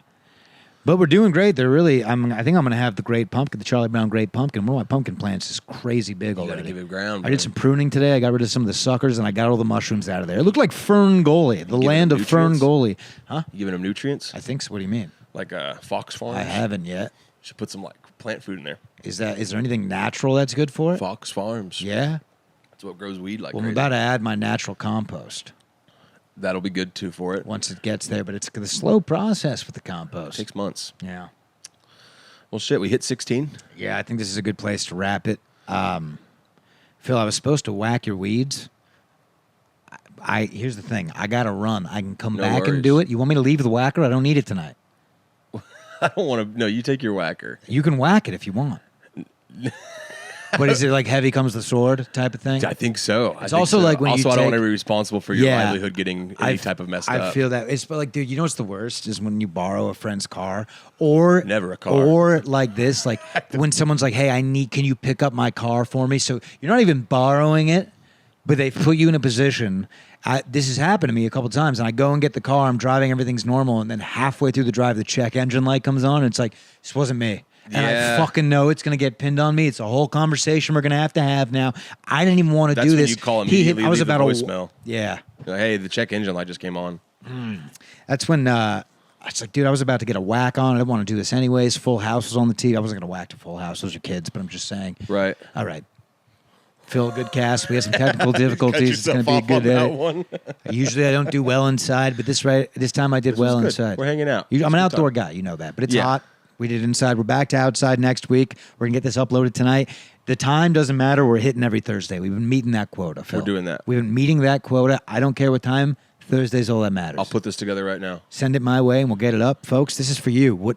But we're doing great. They're really, I think I'm going to have the great pumpkin, the Charlie Brown great pumpkin. One of my pumpkin plants is crazy big You got to already. give it ground. I did some pruning today. I got rid of some of the suckers and I got all the mushrooms out of there. It looked like Fern Gully, the land of Fern nutrients? Gully. Huh? You giving them nutrients I think so. What do you mean? like Fox Farms. I haven't yet. Should put some like plant food in there. Is there anything natural that's good for it? Fox Farms. Yeah. That's what grows weed like Well, I'm crazy. about to add my natural compost That'll be good too for it. once it gets there, but it's a slow process with the compost. 6 months. Yeah. Well, shit, we hit 16. Yeah, I think this is a good place to wrap it. Phil, I was supposed to whack your weeds. Here's the thing. I got to run. I can come No back and worries. do it. You want me to leave the whacker? I don't need it tonight. I don't want to. No, you take your whacker. You can whack it if you want. But is it like heavy comes the sword type of thing? I think so. It's also like when you also I don't want take- to be responsible for your Yeah. livelihood getting any type of messed I up. feel that. It's like, dude, you know what's the worst is when you borrow a friend's car or Never a car. or like this, like when someone's like, hey, can you pick up my car for me? So you're not even borrowing it, but they've put you in a position. This has happened to me a couple times, and I go and get the car. I'm driving, everything's normal, and then halfway through the drive, the check engine light comes on, and it's like, this wasn't me. And Yeah. I fucking know it's going to get pinned on me. It's a whole conversation we're going to have now. I didn't even want to That's do when this. you call He hit- immediately, I was leave a about voicemail. Yeah. You're like, hey, the check engine light just came on. That's when it's like, dude, I was about to get a whack on. I didn't want to do this anyways. Full House was on the TV. I wasn't going to whack to Full House. Those are kids, but I'm just saying. Right. All right. Phil, good cast. We had some technical difficulties. It's going to be a good that edit. one. Usually I don't do well inside, but this time I did well good. inside. We're hanging out. I'm It's an a good outdoor time. guy. You know that. But it's Yeah. hot. We did inside. We're back to outside next week. We're going to get this uploaded tonight. The time doesn't matter. We're hitting every Thursday. We've been meeting that quota, Phil. We're doing that. We've been meeting that quota. I don't care what time. Thursday's all that matters. I'll put this together right now. Send it my way and we'll get it up. Folks, this is for you.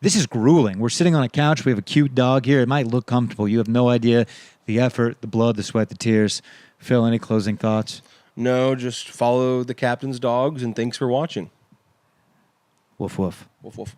This is grueling. We're sitting on a couch. We have a cute dog here. It might look comfortable. You have no idea the effort, the blood, the sweat, the tears. Phil, any closing thoughts? No, just follow the captain's dogs, and thanks for watching. Woof, woof. Woof, woof.